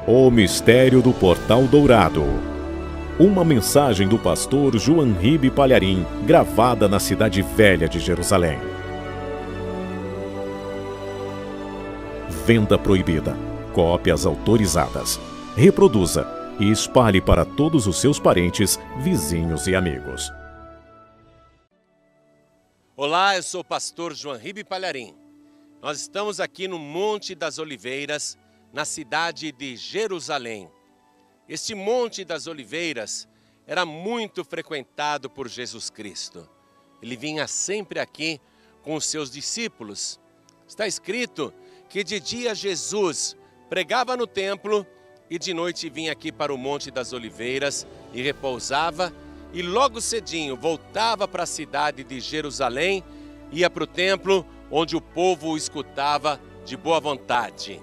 O mistério do Portal Dourado. Uma mensagem do pastor João Ribe Palharim, gravada na cidade velha de Jerusalém. Venda proibida. Cópias autorizadas. Reproduza e espalhe para todos os seus parentes, vizinhos e amigos. Olá, eu sou o pastor João Ribe Palharim. Nós estamos aqui no Monte das Oliveiras, na cidade de Jerusalém. Este Monte das Oliveiras era muito frequentado por Jesus Cristo. Ele vinha sempre aqui com os seus discípulos. Está escrito que de dia Jesus pregava no templo e de noite vinha aqui para o Monte das Oliveiras e repousava, e logo cedinho voltava para a cidade de Jerusalém, ia para o templo onde o povo o escutava de boa vontade.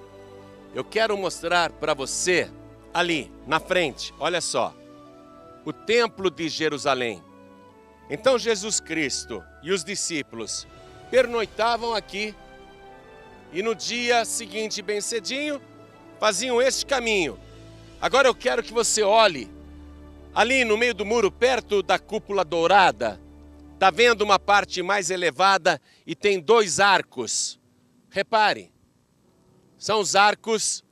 Eu quero mostrar para você, ali na frente, olha só, o templo de Jerusalém. Então Jesus Cristo e os discípulos pernoitavam aqui e no dia seguinte, bem cedinho, faziam este caminho. Agora eu quero que você olhe, ali no meio do muro, perto da cúpula dourada, está vendo uma parte mais elevada e tem dois arcos. Repare. São os arcos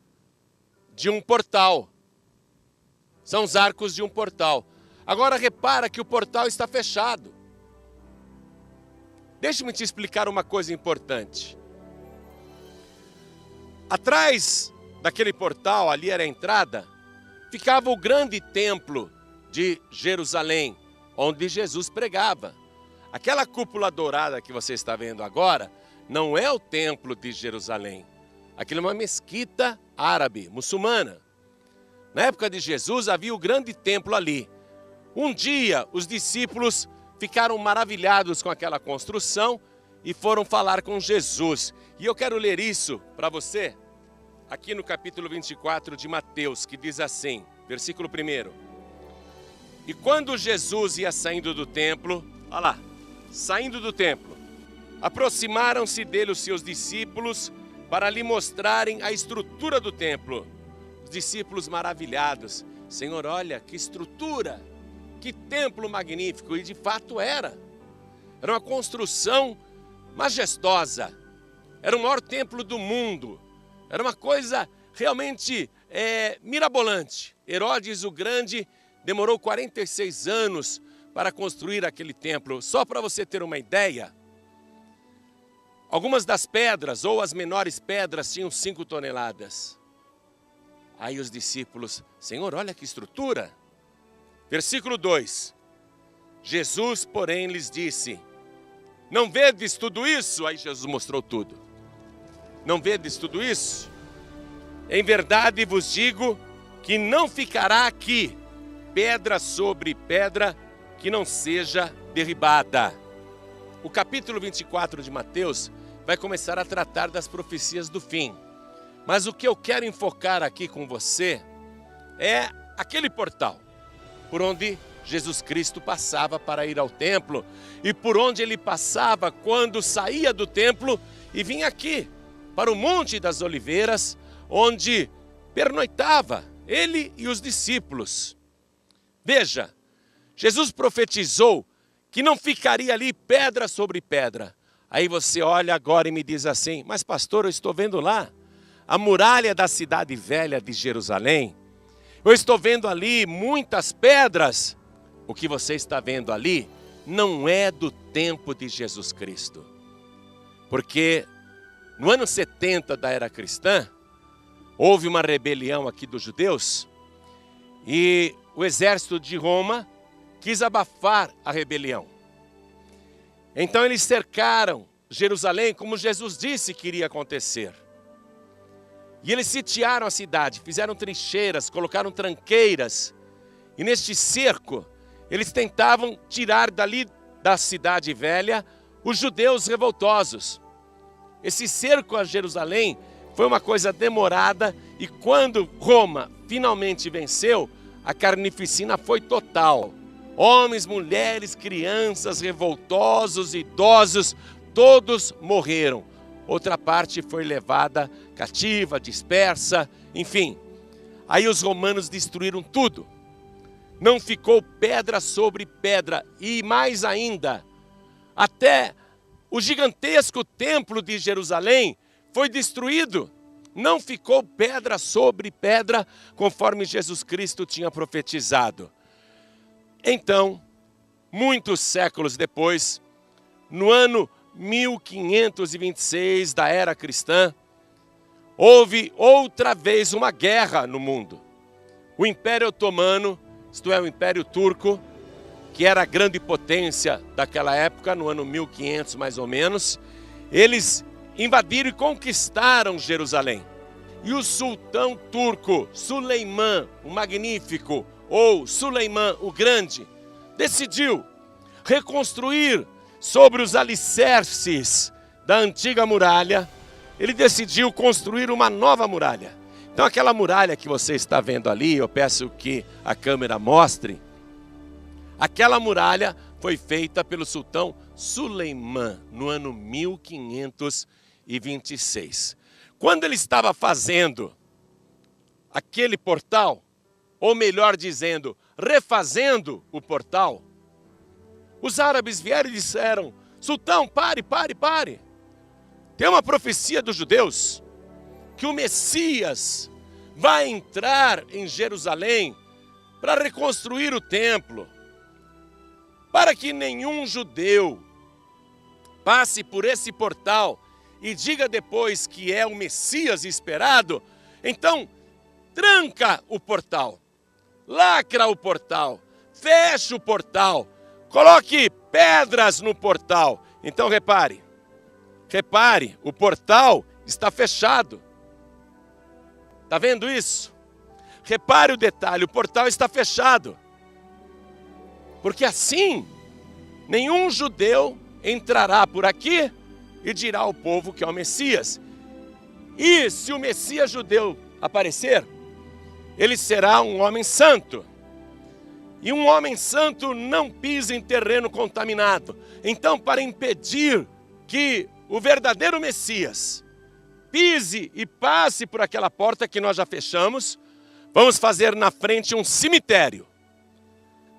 de um portal. São os arcos de um portal. Agora repara que o portal está fechado. Deixa-me te explicar uma coisa importante. Atrás daquele portal, ali era a entrada, ficava o grande templo de Jerusalém, onde Jesus pregava. Aquela cúpula dourada que você está vendo agora não é o templo de Jerusalém. Aquilo é uma mesquita árabe, muçulmana. Na época de Jesus havia o grande templo ali. Um dia os discípulos ficaram maravilhados com aquela construção e foram falar com Jesus. E eu quero ler isso para você, aqui no capítulo 24 de Mateus, que diz assim, versículo 1. E quando Jesus ia saindo do templo, olha lá, saindo do templo, aproximaram-se dele os seus discípulos para lhe mostrarem a estrutura do templo. Os discípulos maravilhados, Senhor, olha que estrutura, que templo magnífico, e de fato era. Era uma construção majestosa, era o maior templo do mundo, era uma coisa realmente mirabolante. Herodes o Grande demorou 46 anos para construir aquele templo. Só para você ter uma ideia, algumas das pedras, ou as menores pedras, tinham 5 toneladas. Aí os discípulos, Senhor, olha que estrutura. Versículo 2. Jesus, porém, lhes disse, não vedes tudo isso? Aí Jesus mostrou tudo. Não vedes tudo isso? Em verdade vos digo que não ficará aqui pedra sobre pedra que não seja derribada. O capítulo 24 de Mateus vai começar a tratar das profecias do fim. Mas o que eu quero enfocar aqui com você é aquele portal por onde Jesus Cristo passava para ir ao templo e por onde ele passava quando saía do templo e vinha aqui para o Monte das Oliveiras, onde pernoitava ele e os discípulos. Veja, Jesus profetizou que não ficaria ali pedra sobre pedra. Aí você olha agora e me diz assim, mas pastor, eu estou vendo lá a muralha da cidade velha de Jerusalém. Eu estou vendo ali muitas pedras. O que você está vendo ali não é do tempo de Jesus Cristo. Porque no ano 70 da era cristã, houve uma rebelião aqui dos judeus e o exército de Roma quis abafar a rebelião. Então eles cercaram Jerusalém, como Jesus disse que iria acontecer. E eles sitiaram a cidade, fizeram trincheiras, colocaram tranqueiras. E neste cerco, eles tentavam tirar dali da cidade velha os judeus revoltosos. Esse cerco a Jerusalém foi uma coisa demorada e quando Roma finalmente venceu, a carnificina foi total. Homens, mulheres, crianças, revoltosos, idosos, todos morreram. Outra parte foi levada cativa, dispersa, enfim. Aí os romanos destruíram tudo. Não ficou pedra sobre pedra. E mais ainda, até o gigantesco templo de Jerusalém foi destruído. Não ficou pedra sobre pedra, conforme Jesus Cristo tinha profetizado. Então, muitos séculos depois, no ano 1526 da era cristã, houve outra vez uma guerra no mundo. O Império Otomano, isto é, o Império Turco, que era a grande potência daquela época, no ano 1500 mais ou menos, eles invadiram e conquistaram Jerusalém. E o sultão turco, Suleimã, o Magnífico, ou Suleimã o Grande, decidiu reconstruir sobre os alicerces da antiga muralha. Ele decidiu construir uma nova muralha. Então aquela muralha que você está vendo ali, eu peço que a câmera mostre, aquela muralha foi feita pelo sultão Suleimã no ano 1526. Quando ele estava fazendo aquele portal, ou melhor dizendo, refazendo o portal, os árabes vieram e disseram: sultão, pare. Tem uma profecia dos judeus que o Messias vai entrar em Jerusalém para reconstruir o templo, para que nenhum judeu passe por esse portal e diga depois que é o Messias esperado. Então, tranca o portal, lacra o portal, fecha o portal, coloque pedras no portal. Então repare, o portal está fechado. Está vendo isso? Repare o detalhe, o portal está fechado. Porque assim, nenhum judeu entrará por aqui e dirá ao povo que é o Messias. E se o Messias judeu aparecer, ele será um homem santo. E um homem santo não pisa em terreno contaminado. Então, para impedir que o verdadeiro Messias pise e passe por aquela porta que nós já fechamos, vamos fazer na frente um cemitério,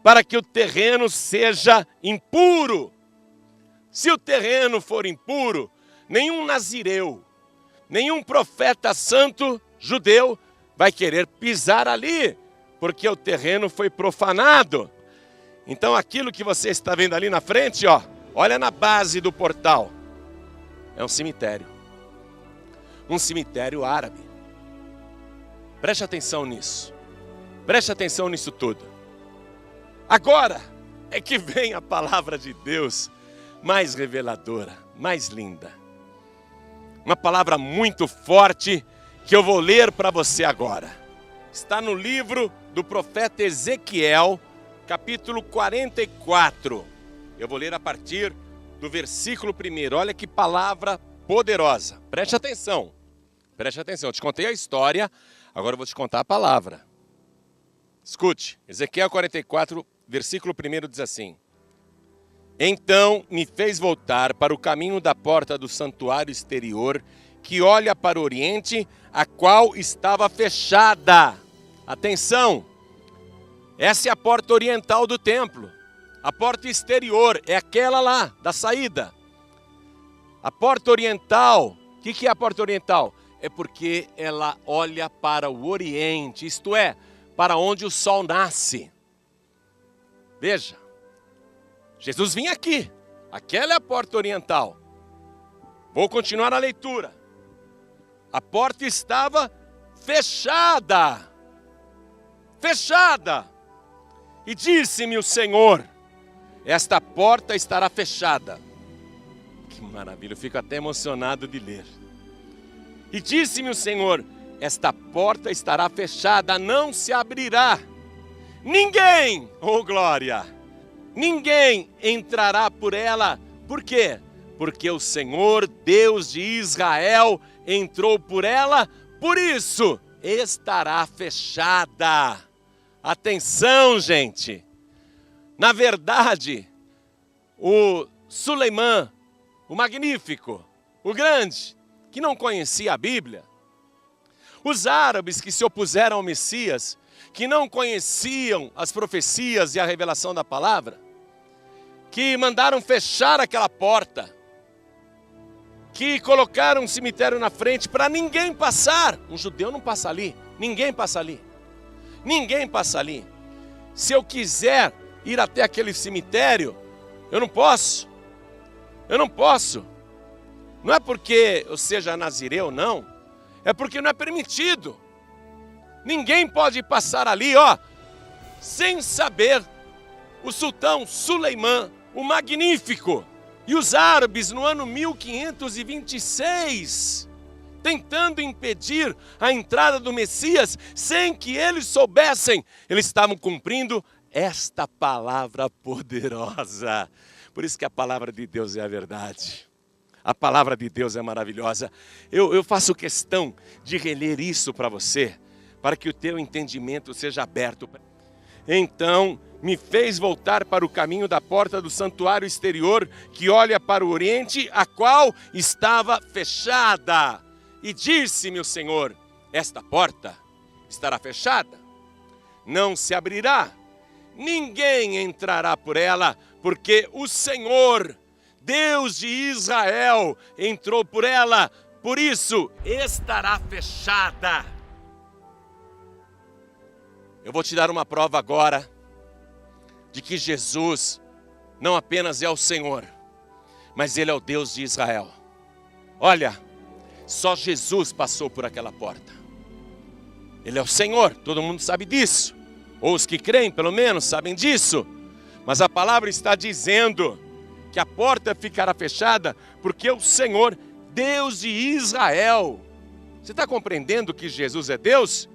para que o terreno seja impuro. Se o terreno for impuro, nenhum nazireu, nenhum profeta santo judeu vai querer pisar ali, porque o terreno foi profanado. Então aquilo que você está vendo ali na frente, olha na base do portal, é um cemitério. Um cemitério árabe. Preste atenção nisso. Preste atenção nisso tudo. Agora é que vem a palavra de Deus mais reveladora, mais linda. Uma palavra muito forte que eu vou ler para você agora. Está no livro do profeta Ezequiel, capítulo 44. Eu vou ler a partir do versículo 1. Olha que palavra poderosa. Preste atenção. Preste atenção. Eu te contei a história, agora eu vou te contar a palavra. Escute. Ezequiel 44, versículo 1 diz assim: então me fez voltar para o caminho da porta do santuário exterior, que olha para o oriente, a qual estava fechada. Atenção! Essa é a porta oriental do templo. A porta exterior é aquela lá, da saída. A porta oriental, o que é a porta oriental? É porque ela olha para o oriente, isto é, para onde o sol nasce. Veja, Jesus vinha aqui, aquela é a porta oriental. Vou continuar a leitura. A porta estava fechada. Fechada. E disse-me o Senhor: esta porta estará fechada. Que maravilha, eu fico até emocionado de ler. E disse-me o Senhor: esta porta estará fechada, não se abrirá. Ninguém, oh glória, ninguém entrará por ela. Por quê? Porque o Senhor, Deus de Israel, entrou por ela, por isso estará fechada. Atenção, gente. Na verdade, o Suleimã, o Magnífico, o Grande, que não conhecia a Bíblia, Os árabes que se opuseram ao Messias, que não conheciam as profecias e a revelação da palavra, que mandaram fechar aquela porta, que colocaram um cemitério na frente para ninguém passar. Um judeu não passa ali, ninguém passa ali. Ninguém passa ali. Se eu quiser ir até aquele cemitério, eu não posso. Eu não posso. Não é porque eu seja nazireu, não. É porque não é permitido. Ninguém pode passar ali, sem saber. O sultão Suleimã, o Magnífico, e os árabes no ano 1526, tentando impedir a entrada do Messias, sem que eles soubessem, eles estavam cumprindo esta palavra poderosa. Por isso que a palavra de Deus é a verdade. A palavra de Deus é maravilhosa. Eu faço questão de reler isso para você, para que o teu entendimento seja aberto. Então me fez voltar para o caminho da porta do santuário exterior, que olha para o oriente, a qual estava fechada. E disse-me o Senhor: esta porta estará fechada, não se abrirá, ninguém entrará por ela, porque o Senhor, Deus de Israel, entrou por ela, por isso estará fechada. Eu vou te dar uma prova agora, de que Jesus não apenas é o Senhor, mas Ele é o Deus de Israel. Olha, só Jesus passou por aquela porta. Ele é o Senhor, todo mundo sabe disso. Ou os que creem, pelo menos, sabem disso. Mas a palavra está dizendo que a porta ficará fechada porque o Senhor, Deus de Israel. Você está compreendendo que Jesus é Deus?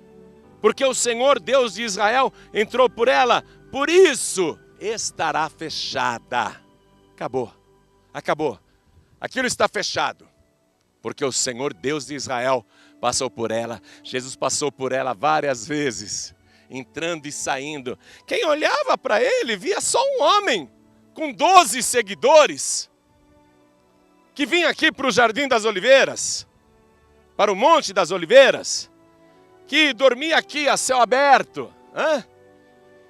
Porque o Senhor, Deus de Israel, entrou por ela, por isso estará fechada. Acabou, acabou. Aquilo está fechado, porque o Senhor, Deus de Israel, passou por ela. Jesus passou por ela várias vezes, entrando e saindo. Quem olhava para ele via só um homem com 12 seguidores, que vinha aqui para o Jardim das Oliveiras, para o Monte das Oliveiras, que dormia aqui a céu aberto,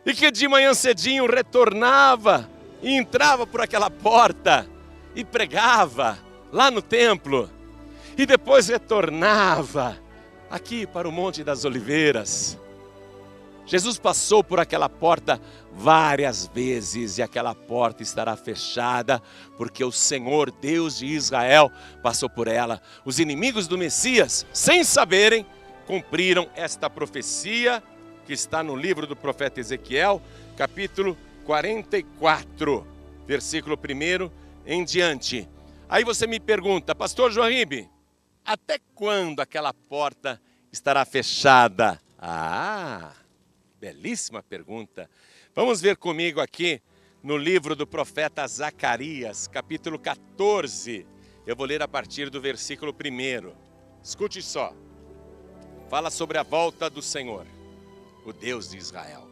e que de manhã cedinho retornava e entrava por aquela porta e pregava lá no templo, e depois retornava aqui para o Monte das Oliveiras. Jesus passou por aquela porta várias vezes, e aquela porta estará fechada, porque o Senhor, Deus de Israel, passou por ela. Os inimigos do Messias, sem saberem, cumpriram esta profecia que está no livro do profeta Ezequiel, capítulo 44, versículo 1 em diante. Aí você me pergunta: pastor João Ribe, até quando aquela porta estará fechada? Belíssima pergunta. Vamos ver comigo aqui no livro do profeta Zacarias, capítulo 14. Eu vou ler a partir do versículo 1. Escute só. Fala sobre a volta do Senhor, o Deus de Israel.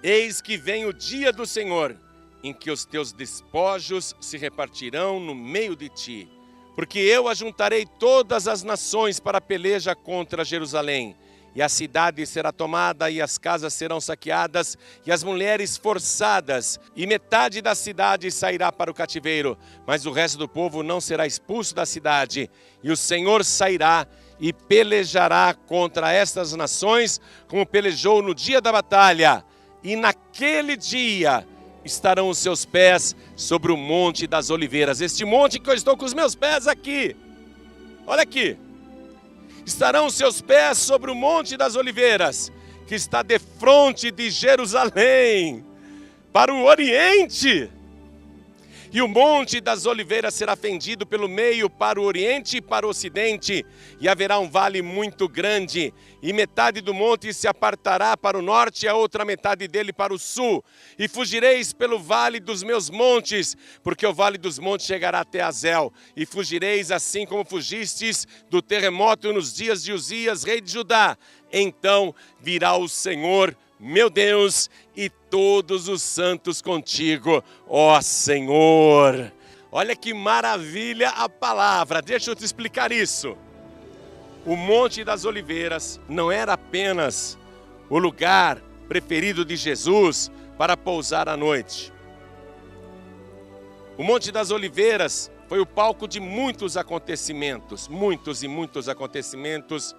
Eis que vem o dia do Senhor, em que os teus despojos se repartirão no meio de ti, porque eu ajuntarei todas as nações para a peleja contra Jerusalém, e a cidade será tomada, e as casas serão saqueadas, e as mulheres forçadas, e metade da cidade sairá para o cativeiro, mas o resto do povo não será expulso da cidade, e o Senhor sairá e pelejará contra estas nações, como pelejou no dia da batalha, e naquele dia estarão os seus pés sobre o Monte das Oliveiras. Este monte que eu estou com os meus pés aqui, olha aqui. Estarão os seus pés sobre o Monte das Oliveiras, que está defronte de Jerusalém, para o oriente. E o Monte das Oliveiras será fendido pelo meio para o oriente e para o ocidente, e haverá um vale muito grande, e metade do monte se apartará para o norte e a outra metade dele para o sul. E fugireis pelo vale dos meus montes, porque o vale dos montes chegará até Azel. E fugireis assim como fugistes do terremoto nos dias de Uzias, rei de Judá. Então virá o Senhor, meu Deus, e todos os santos contigo, ó Senhor. Olha que maravilha a palavra, deixa eu te explicar isso. o Monte das Oliveiras não era apenas o lugar preferido de Jesus para pousar à noite. O Monte das Oliveiras foi o palco de muitos acontecimentos, muitos acontecimentos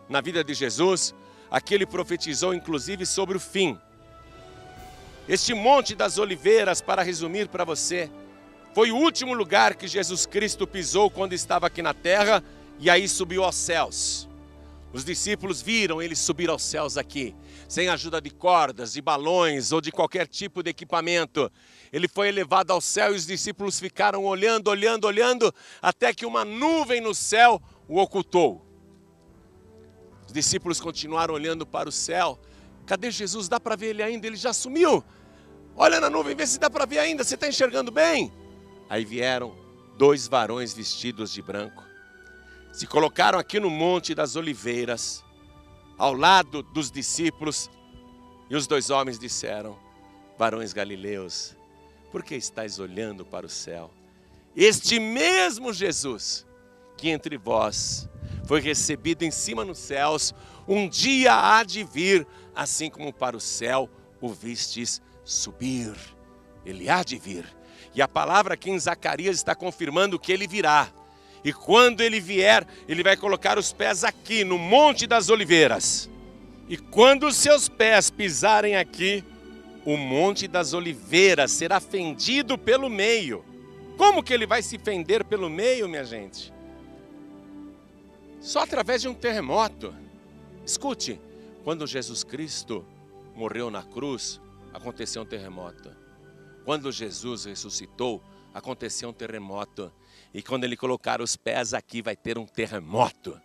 na vida de Jesus. Aqui ele profetizou inclusive sobre o fim. Este Monte das Oliveiras, para resumir para você, foi o último lugar que Jesus Cristo pisou quando estava aqui na terra e aí subiu aos céus. Os discípulos viram ele subir aos céus aqui, sem ajuda de cordas, de balões ou de qualquer tipo de equipamento. Ele foi elevado ao céu e os discípulos ficaram olhando, até que uma nuvem no céu o ocultou. Os discípulos continuaram olhando para o céu. Cadê Jesus? Dá para ver ele ainda? Ele já sumiu. Olha na nuvem, vê se dá para ver ainda. Você está enxergando bem? Aí vieram 2 varões vestidos de branco. Se colocaram aqui no Monte das Oliveiras, ao lado dos discípulos. E os 2 homens disseram: varões galileus, por que estáis olhando para o céu? Este mesmo Jesus, que entre vós foi recebido em cima nos céus, um dia há de vir, assim como para o céu o vistes subir. Ele há de vir. E a palavra aqui em Zacarias está confirmando que ele virá. E quando ele vier, ele vai colocar os pés aqui no Monte das Oliveiras. E quando os seus pés pisarem aqui, o Monte das Oliveiras será fendido pelo meio. Como que ele vai se fender pelo meio, minha gente? Só através de um terremoto. Escute, quando Jesus Cristo morreu na cruz, aconteceu um terremoto. Quando Jesus ressuscitou, aconteceu um terremoto. E quando ele colocar os pés aqui, vai ter um terremoto.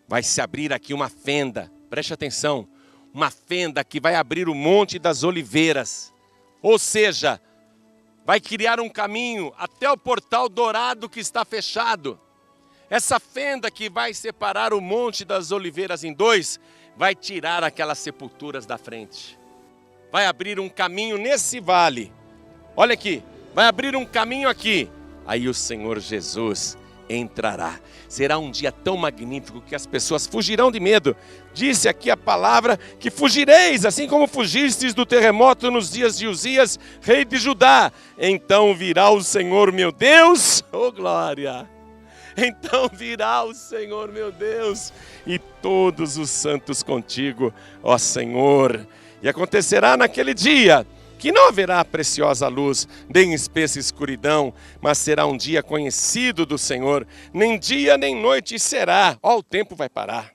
Vai se abrir aqui uma fenda. Preste atenção. Uma fenda que vai abrir o Monte das Oliveiras. Ou seja, vai criar um caminho até o portal dourado que está fechado. Essa fenda que vai separar o Monte das Oliveiras em 2, vai tirar aquelas sepulturas da frente. Vai abrir um caminho nesse vale. Olha aqui, vai abrir um caminho aqui. Aí o Senhor Jesus entrará. Será um dia tão magnífico que as pessoas fugirão de medo. Disse aqui a palavra que fugireis, assim como fugistes do terremoto nos dias de Uzias, rei de Judá. Então virá o Senhor meu Deus, oh glória! Então virá o Senhor meu Deus e todos os santos contigo, ó Senhor. E acontecerá naquele dia que não haverá preciosa luz, nem espessa escuridão, mas será um dia conhecido do Senhor, nem dia nem noite será. Ó, o tempo vai parar.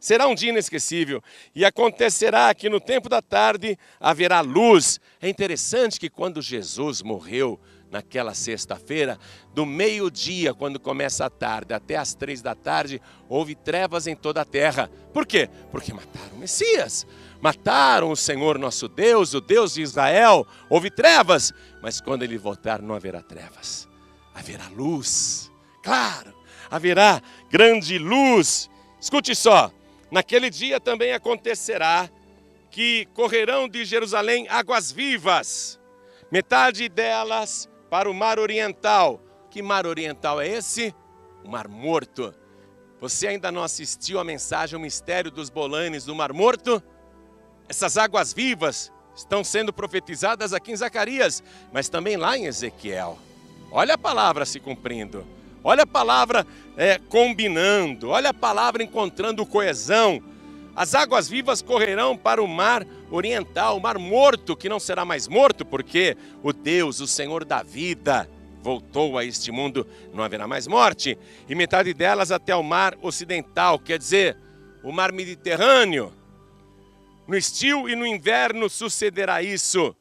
Será um dia inesquecível, e acontecerá que no tempo da tarde haverá luz. É interessante que quando Jesus morreu, naquela sexta-feira, do meio-dia, quando começa a tarde, até as 3 da tarde, houve trevas em toda a terra. Por quê? Porque mataram o Messias. Mataram o Senhor nosso Deus, o Deus de Israel. Houve trevas, mas quando ele voltar não haverá trevas. Haverá luz, claro, haverá grande luz. Escute só, naquele dia também acontecerá que correrão de Jerusalém águas vivas, metade delas para o mar oriental. Que mar oriental é esse? O Mar Morto. Você ainda não assistiu a mensagem, o mistério dos bolanes do Mar Morto? Essas águas vivas estão sendo profetizadas aqui em Zacarias, mas também lá em Ezequiel. Olha a palavra se cumprindo. Olha a palavra combinando. Olha a palavra encontrando coesão. As águas vivas correrão para o mar oriental, o Mar Morto, que não será mais morto, porque o Deus, o Senhor da vida, voltou a este mundo, não haverá mais morte. E metade delas até o mar ocidental, quer dizer, o mar Mediterrâneo. No estio e no inverno sucederá isso.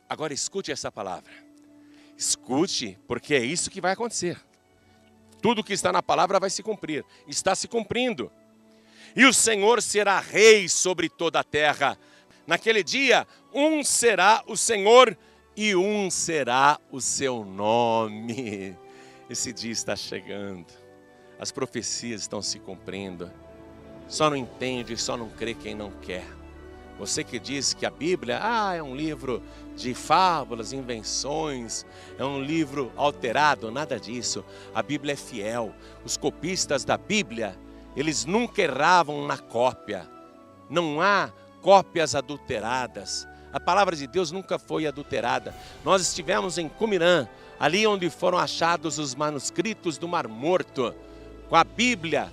Agora escute essa palavra. Escute, porque é isso que vai acontecer. Tudo que está na palavra vai se cumprir. Está se cumprindo. E o Senhor será rei sobre toda a terra. Naquele dia, um será o Senhor e um será o seu nome. Esse dia está chegando. As profecias estão se cumprindo. Só não entende, só não crê quem não quer. Você que diz que a Bíblia é um livro de fábulas, invenções, é um livro alterado, nada disso. A Bíblia é fiel. Os copistas da Bíblia, eles nunca erravam na cópia. Não há cópias adulteradas. A palavra de Deus nunca foi adulterada. Nós estivemos em Qumran, ali onde foram achados os manuscritos do Mar Morto, com a Bíblia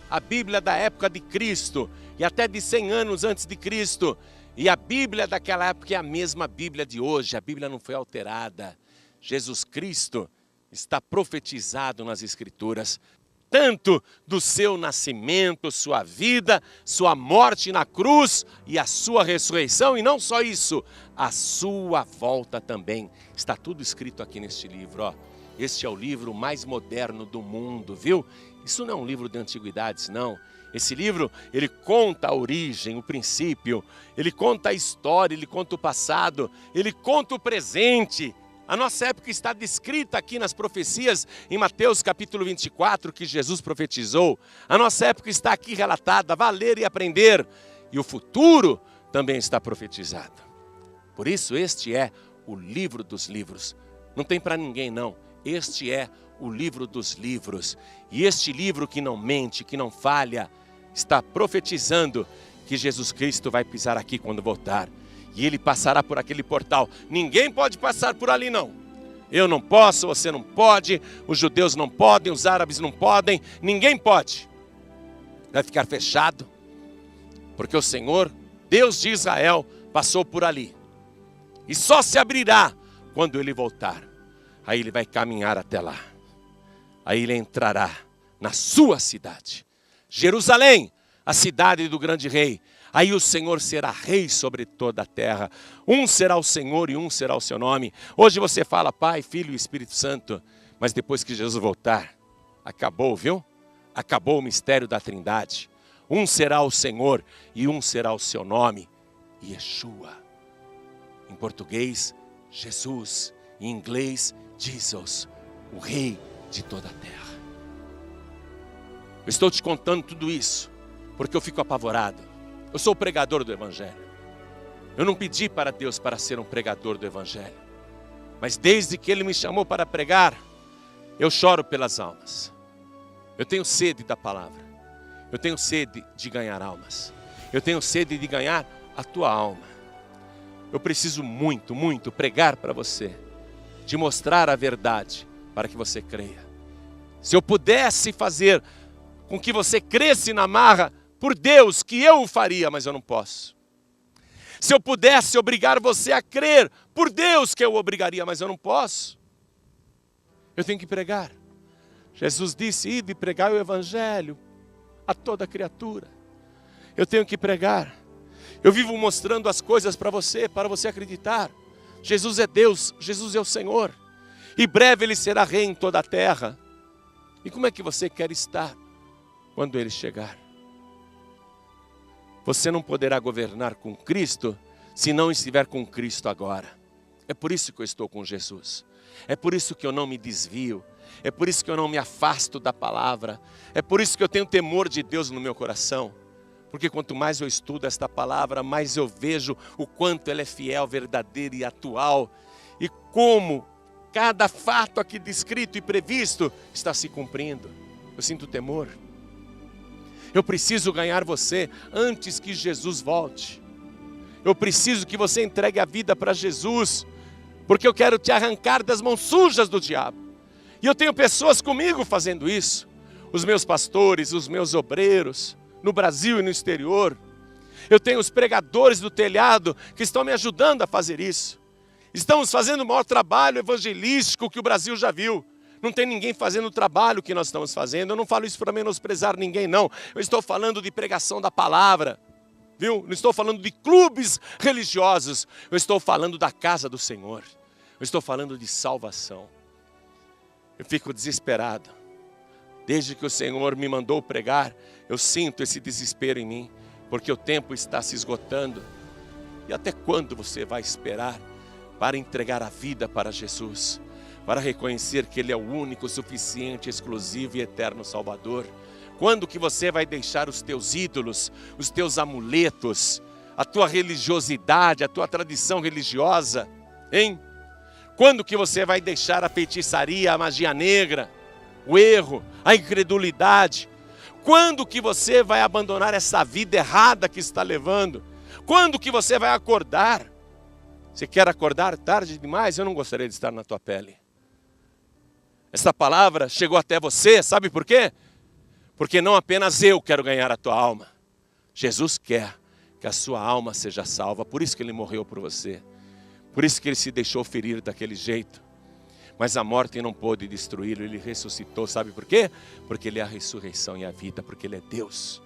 da época de Cristo, e até de 100 anos antes de Cristo. E a Bíblia daquela época é a mesma Bíblia de hoje, a Bíblia não foi alterada. Jesus Cristo está profetizado nas Escrituras, tanto do seu nascimento, sua vida, sua morte na cruz e a sua ressurreição, e não só isso, a sua volta também. Está tudo escrito aqui neste livro, ó. Este é o livro mais moderno do mundo, viu? Isso não é um livro de antiguidades, não. Esse livro, ele conta a origem, o princípio, ele conta a história, ele conta o passado, ele conta o presente. A nossa época está descrita aqui nas profecias, em Mateus capítulo 24, que Jesus profetizou. A nossa época está aqui relatada, vá ler e aprender. E o futuro também está profetizado. Por isso, este é o livro dos livros. Não tem para ninguém, não. Este é o livro dos livros. E este livro que não mente, que não falha, está profetizando que Jesus Cristo vai pisar aqui quando voltar. E ele passará por aquele portal. Ninguém pode passar por ali, não. Eu não posso, você não pode, os judeus não podem, os árabes não podem, ninguém pode. Vai ficar fechado, porque o Senhor, Deus de Israel, passou por ali. E só se abrirá quando ele voltar. Aí ele vai caminhar até lá. Aí ele entrará na sua cidade. Jerusalém, a cidade do grande rei. Aí o Senhor será rei sobre toda a terra. Um será o Senhor e um será o seu nome. Hoje você fala Pai, Filho e Espírito Santo. Mas depois que Jesus voltar, acabou, viu? Acabou o mistério da Trindade. Um será o Senhor e um será o seu nome. Yeshua. Em português, Jesus. Em inglês, Jesus. O rei de toda a terra. Eu estou te contando tudo isso porque eu fico apavorado. Eu sou o pregador do Evangelho. Eu não pedi para Deus para ser um pregador do Evangelho. Mas desde que Ele me chamou para pregar, eu choro pelas almas. Eu tenho sede da palavra. Eu tenho sede de ganhar almas. Eu tenho sede de ganhar a tua alma. Eu preciso muito, muito pregar para você. De mostrar a verdade para que você creia. Se eu pudesse fazer com que você cresce na marra, por Deus, que eu o faria, mas eu não posso. Se eu pudesse obrigar você a crer, por Deus que eu o obrigaria, mas eu não posso. Eu tenho que pregar. Jesus disse, ide pregar o Evangelho a toda criatura. Eu tenho que pregar. Eu vivo mostrando as coisas para você acreditar. Jesus é Deus, Jesus é o Senhor. E breve Ele será rei em toda a terra. E como é que você quer estar quando Ele chegar? Você não poderá governar com Cristo se não estiver com Cristo agora. É por isso que eu estou com Jesus. É por isso que eu não me desvio. É por isso que eu não me afasto da palavra. É por isso que eu tenho temor de Deus no meu coração. Porque quanto mais eu estudo esta palavra, mais eu vejo o quanto ela é fiel, verdadeira e atual. E como cada fato aqui descrito e previsto está se cumprindo. Eu sinto temor. Eu preciso ganhar você antes que Jesus volte. Eu preciso que você entregue a vida para Jesus, porque eu quero te arrancar das mãos sujas do diabo. E eu tenho pessoas comigo fazendo isso. Os meus pastores, os meus obreiros, no Brasil e no exterior. Eu tenho os pregadores do telhado que estão me ajudando a fazer isso. Estamos fazendo o maior trabalho evangelístico que o Brasil já viu. Não tem ninguém fazendo o trabalho que nós estamos fazendo. Eu não falo isso para menosprezar ninguém, não. Eu estou falando de pregação da palavra. Viu? Não estou falando de clubes religiosos. Eu estou falando da casa do Senhor. Eu estou falando de salvação. Eu fico desesperado. Desde que o Senhor me mandou pregar, eu sinto esse desespero em mim. Porque o tempo está se esgotando. E até quando você vai esperar para entregar a vida para Jesus? Para reconhecer que Ele é o único, suficiente, exclusivo e eterno Salvador. Quando que você vai deixar os teus ídolos, os teus amuletos, a tua religiosidade, a tua tradição religiosa, hein? Quando que você vai deixar a feitiçaria, a magia negra, o erro, a incredulidade? Quando que você vai abandonar essa vida errada que está levando? Quando que você vai acordar? Você quer acordar tarde demais? Eu não gostaria de estar na tua pele. Essa palavra chegou até você, sabe por quê? Porque não apenas eu quero ganhar a tua alma. Jesus quer que a sua alma seja salva. Por isso que Ele morreu por você. Por isso que Ele se deixou ferir daquele jeito. Mas a morte não pôde destruí-lo, Ele ressuscitou. Sabe por quê? Porque Ele é a ressurreição e a vida. Porque Ele é Deus.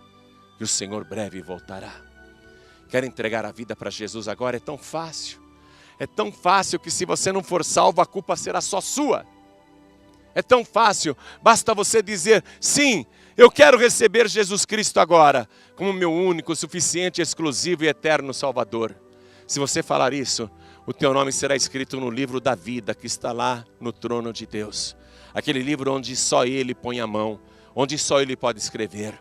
E o Senhor breve voltará. Quer entregar a vida para Jesus agora? É tão fácil. É tão fácil que se você não for salvo, a culpa será só sua. É tão fácil, basta você dizer, sim, eu quero receber Jesus Cristo agora, como meu único, suficiente, exclusivo e eterno Salvador. Se você falar isso, o teu nome será escrito no livro da vida, que está lá no trono de Deus. Aquele livro onde só Ele põe a mão, onde só Ele pode escrever.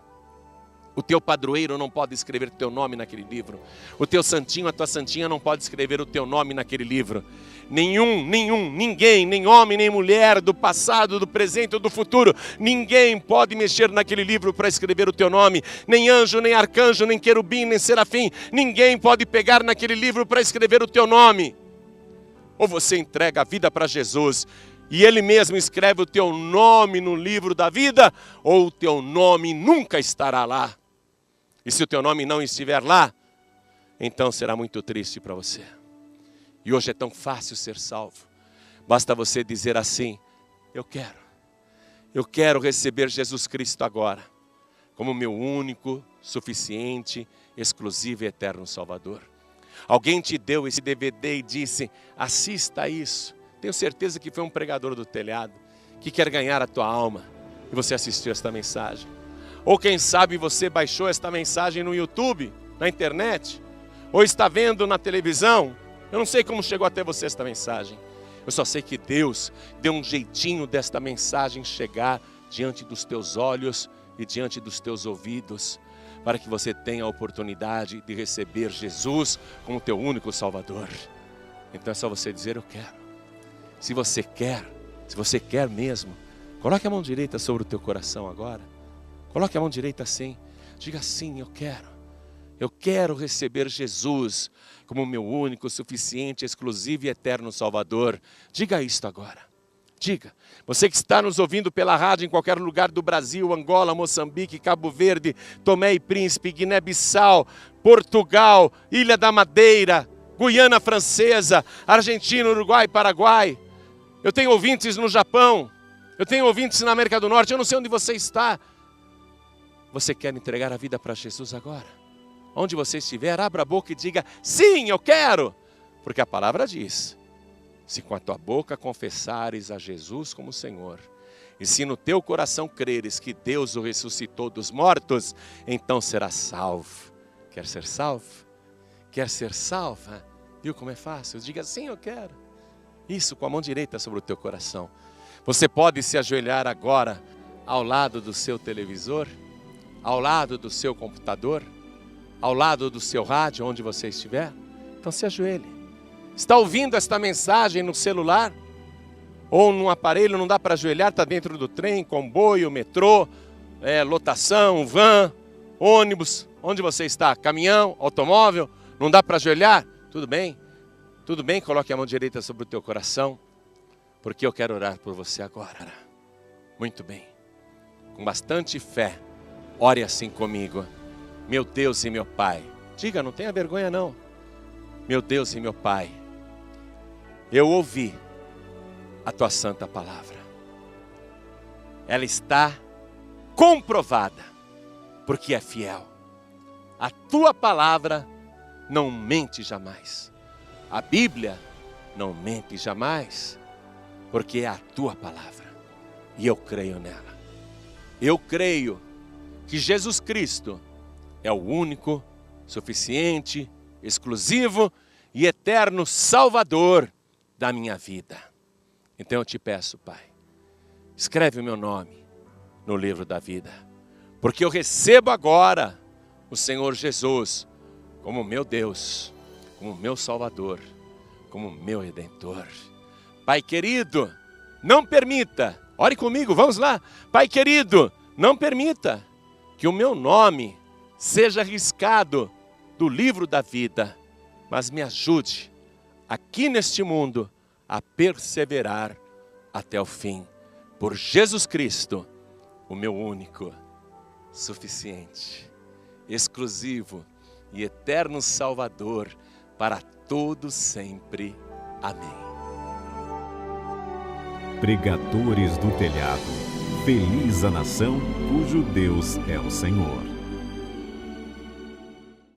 O teu padroeiro não pode escrever o teu nome naquele livro. O teu santinho, a tua santinha não pode escrever o teu nome naquele livro. Ninguém, nem homem, nem mulher, do passado, do presente ou do futuro, ninguém pode mexer naquele livro para escrever o teu nome. Nem anjo, nem arcanjo, nem querubim, nem serafim. Ninguém pode pegar naquele livro para escrever o teu nome. Ou você entrega a vida para Jesus e Ele mesmo escreve o teu nome no livro da vida, ou o teu nome nunca estará lá. E se o teu nome não estiver lá, então será muito triste para você. E hoje é tão fácil ser salvo. Basta você dizer assim, eu quero receber Jesus Cristo agora, como meu único, suficiente, exclusivo e eterno Salvador. Alguém te deu esse DVD e disse, assista a isso. Tenho certeza que foi um pregador do telhado, que quer ganhar a tua alma, e você assistiu esta mensagem. Ou quem sabe você baixou esta mensagem no YouTube, na internet, ou está vendo na televisão. Eu não sei como chegou até você esta mensagem. Eu só sei que Deus deu um jeitinho desta mensagem chegar diante dos teus olhos e diante dos teus ouvidos, para que você tenha a oportunidade de receber Jesus como teu único Salvador. Então é só você dizer, eu quero. Se você quer mesmo, coloque a mão direita sobre o teu coração agora. Coloque a mão direita assim. Diga sim, eu quero. Eu quero receber Jesus como meu único, suficiente, exclusivo e eterno Salvador. Diga isto agora. Diga. Você que está nos ouvindo pela rádio em qualquer lugar do Brasil, Angola, Moçambique, Cabo Verde, Tomé e Príncipe, Guiné-Bissau, Portugal, Ilha da Madeira, Guiana Francesa, Argentina, Uruguai, Paraguai. Eu tenho ouvintes no Japão. Eu tenho ouvintes na América do Norte. Eu não sei onde você está. Você quer entregar a vida para Jesus agora? Onde você estiver, abra a boca e diga, sim, eu quero. Porque a palavra diz, se com a tua boca confessares a Jesus como Senhor, e se no teu coração creres que Deus o ressuscitou dos mortos, então serás salvo. Quer ser salvo? Quer ser salva? Viu como é fácil? Diga, sim, eu quero. Isso, com a mão direita sobre o teu coração. Você pode se ajoelhar agora ao lado do seu televisor, ao lado do seu computador, ao lado do seu rádio, onde você estiver. Então se ajoelhe. Está ouvindo esta mensagem no celular? Ou num aparelho, não dá para ajoelhar, está dentro do trem, comboio, metrô, lotação, van, ônibus. Onde você está? Caminhão, automóvel? Não dá para ajoelhar? Tudo bem, coloque a mão direita sobre o teu coração, porque eu quero orar por você agora. Muito bem, com bastante fé, ore assim comigo. Meu Deus e meu Pai, diga, não tenha vergonha não. Meu Deus e meu Pai, eu ouvi a tua santa palavra. Ela está comprovada, porque é fiel. A tua palavra não mente jamais. A Bíblia não mente jamais, porque é a tua palavra. E eu creio nela. Eu creio que Jesus Cristo é o único, suficiente, exclusivo e eterno Salvador da minha vida. Então eu te peço, Pai, escreve o meu nome no livro da vida, porque eu recebo agora o Senhor Jesus como meu Deus, como meu Salvador, como meu Redentor. Pai querido, não permita, ore comigo, vamos lá. Pai querido, não permita que o meu nome seja riscado do livro da vida, mas me ajude aqui neste mundo a perseverar até o fim. Por Jesus Cristo, o meu único, suficiente, exclusivo e eterno Salvador para todo sempre. Amém. Pregadores do Telhado. Feliz a nação cujo Deus é o Senhor.